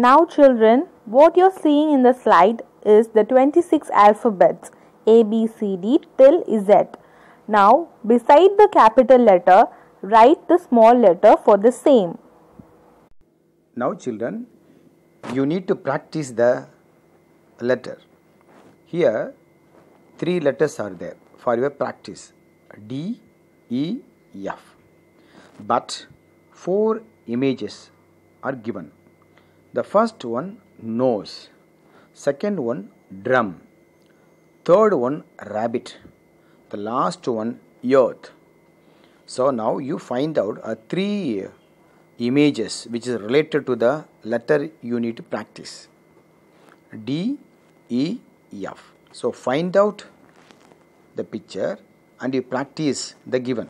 Now children, what you're seeing in the slide is the 26 alphabets A, B, C, D till Z. Now, beside the capital letter, write the small letter for the same. Now children, you need to practice the letter. Here, 3 letters are there for your practice. D, E, F. But 4 images are given. The first one, nose. Second one, drum. Third one, rabbit. The last one, earth. So now you find out 3 images which is related to the letter you need to practice. D, E, F. So find out the picture and you practice the given.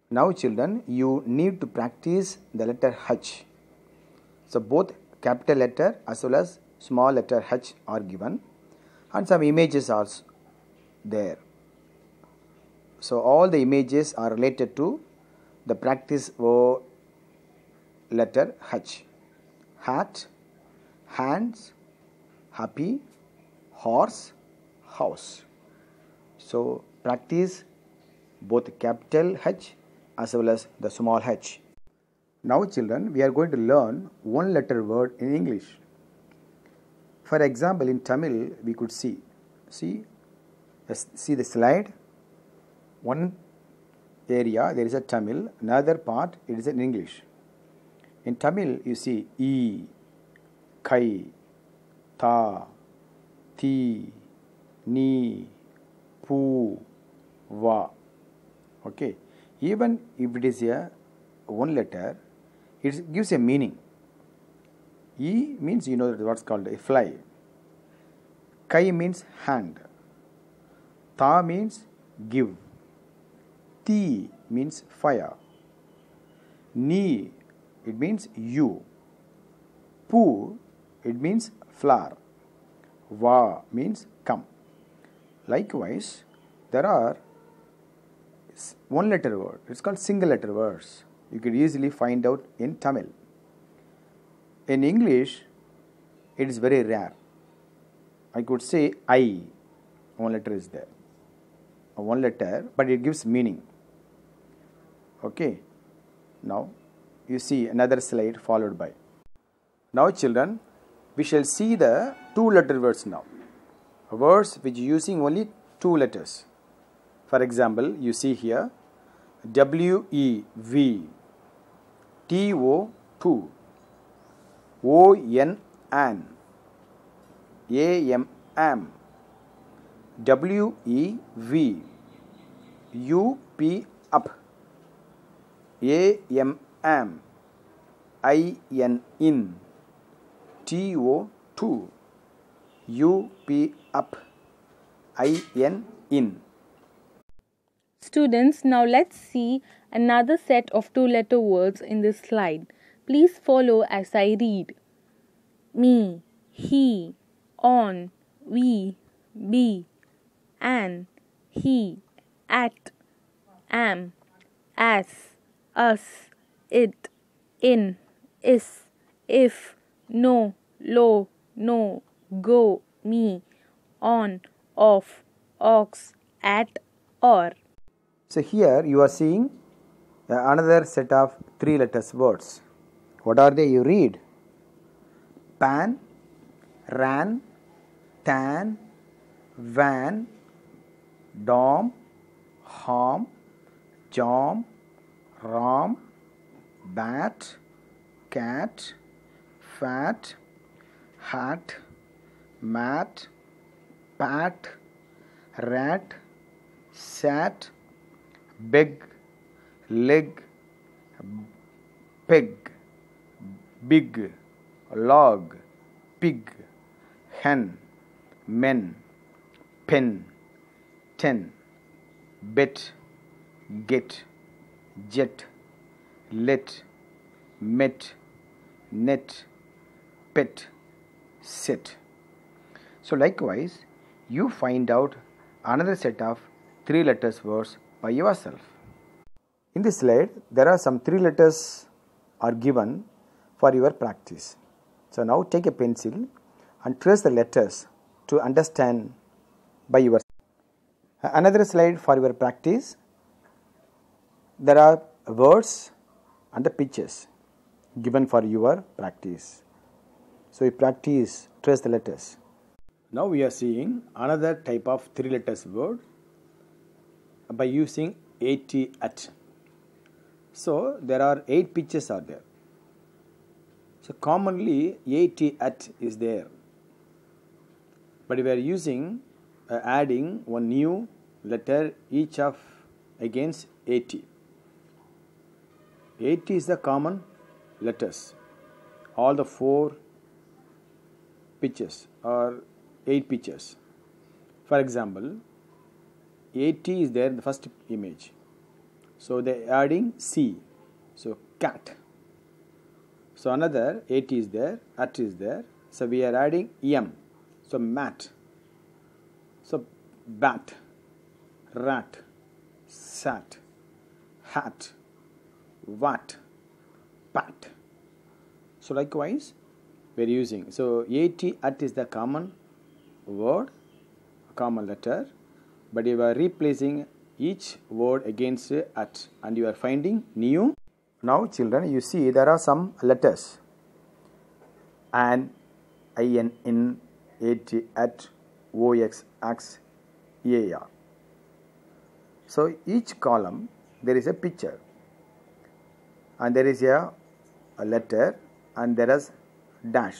Now children, you need to practice the letter H. So both capital letter as well as small letter H are given and some images are there. So all the images are related to the practice of letter H. Hat, hands, happy, horse, house. So practice both capital H as well as the small h. Now children, we are going to learn one letter word in English. For example, in Tamil we could see the slide. One area there is a Tamil, another part it is in English. In Tamil you see E, Kai, Ta, Ti, Ni, Pu, Va. Okay. Even if it is a one letter, it gives a meaning. E means you know what's called a fly. Kai means hand. Ta means give. Ti means fire. Ni it means you. Pu it means flower. Va means come. Likewise, there are one letter word. It's called single letter words. You could easily find out in Tamil. In English, it is very rare. I could say I. One letter is there. One letter, but it gives meaning. Okay. Now, you see another slide followed by. Now children, we shall see the 2 letter words now. Words which using only 2 letters. For example, you see here W-E-V, T-O-2, O-N-An, A-M-Am, W-E-V, U-P up, A-M-Am, I-N-in, T-O-2, U-P up, I-N-in. Students, now let's see another set of 2-letter words in this slide. Please follow as I read. Me, he, on, we, be, an, he, at, am, as, us, it, in, is, if, no, lo, no, go, me, on, off, ox, at, or. So here you are seeing another set of 3 letters words. What are they? You read. Pan, ran, tan, van, dom, harm, jom, ram, bat, cat, fat, hat, mat, pat, rat, sat, beg, leg, peg, big, log, pig, hen, men, pen, ten, bet, get, jet, let, met, net, pet, set. So likewise, you find out another set of 3 letters words by yourself. In this slide, there are some 3 letters are given for your practice. So now take a pencil and trace the letters to understand by yourself. Another slide for your practice. There are words and the pictures given for your practice. So you practice, trace the letters. Now we are seeing another type of 3 letters word by using at. So there are 8 pictures are there. So commonly at is there, but we are using adding one new letter each of against 80. 80 is the common letters. All the 4 pictures or 8 pictures. For example, 80 is there in the first image. So they are adding C. So cat. So another 80 is there, at is there. So we are adding M. So mat. So bat, rat, sat, hat, wat, pat. So likewise we are using. So 80 at is the common word, common letter, but you are replacing each word against at and you are finding new. Now children, you see there are some letters and in, in, at, ox, x, ar. So each column there is a picture and there is a letter and there is dash.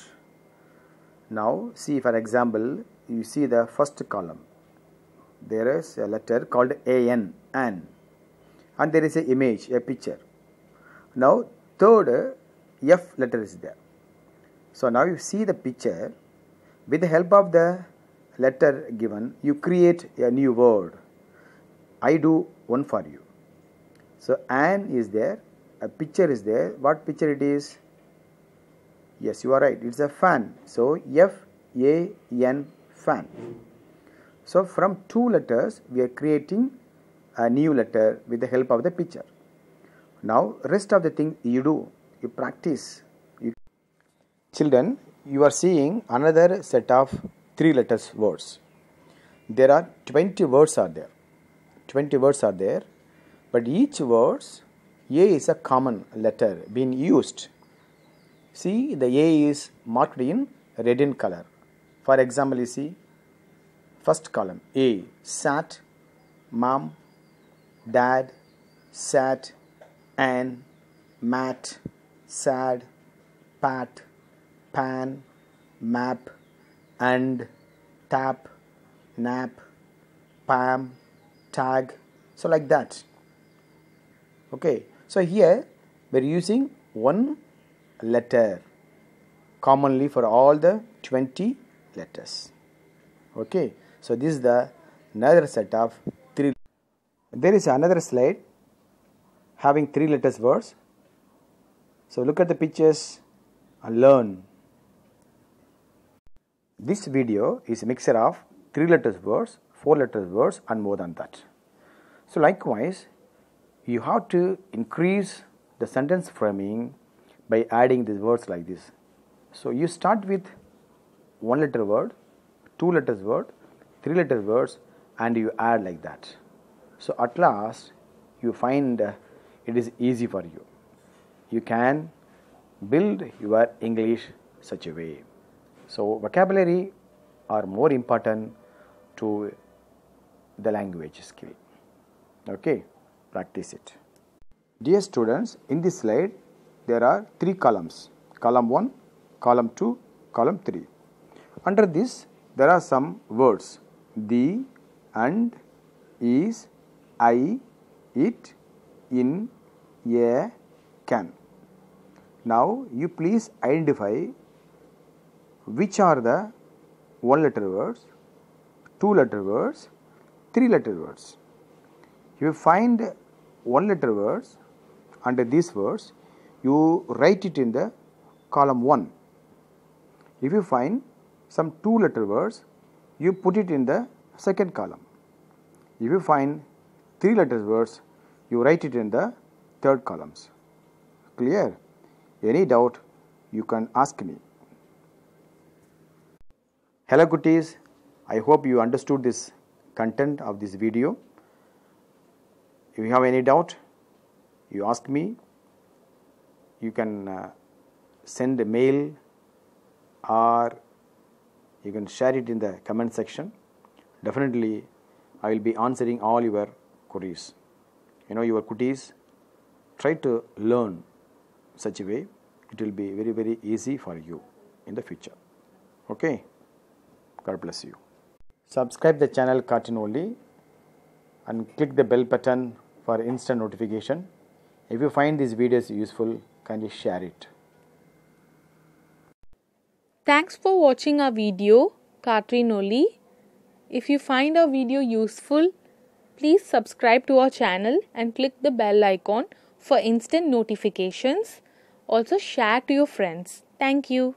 Now see, for example, you see the first column. There is a letter called an, and there is an image, a picture. Now third F letter is there. So now you see the picture. With the help of the letter given, you create a new word. I do one for you. So an is there, a picture is there. What picture it is? Yes, you are right. It's a fan. So F-A-N, fan. So from 2 letters, we are creating a new letter with the help of the picture. Now rest of the thing you do, you practice. Children, you are seeing another set of 3 letters words. There are 20 words are there. 20 words are there, but each words A is a common letter being used. See, the A is marked in red in color. For example, you see first column A, sat, mom, dad, sat, and, mat, sad, pat, pan, map, and, tap, nap, pam, tag. So like that. Okay. So here we are using one letter commonly for all the 20 letters. Okay. So this is the another set of 3. There is another slide having 3 letters words. So look at the pictures and learn. This video is a mixture of 3 letters words, 4 letters words and more than that. So likewise, you have to increase the sentence framing by adding these words like this. So you start with 1 letter word, 2 letters word, 3 letters words and you add like that. So at last you find it is easy for you. You can build your English such a way. So vocabulary are more important to the language skill. Okay, practice it. Dear students, in this slide there are 3 columns. Column 1, column 2, column 3. Under this there are some words: the, and, is, I, it, in, a, can. Now you please identify which are the 1 letter words, 2 letter words, 3 letter words. If you find 1 letter words under these words, you write it in the column 1. If you find some 2 letter words, you put it in the second column. If you find 3 letter words, you write it in the third columns. Clear? Any doubt, you can ask me. Hello Kutis, I hope you understood this content of this video. If you have any doubt, you ask me. You can send a mail or you can share it in the comment section. Definitely I will be answering all your queries. Your Kutis, try to learn such a way. It will be very, very easy for you in the future. Okay? God bless you. Subscribe the channel Cartoon Only and click the bell button for instant notification. If you find these videos useful, kindly share it. Thanks for watching our video, Cartoon Only. If you find our video useful, please subscribe to our channel and click the bell icon for instant notifications. Also share to your friends. Thank you.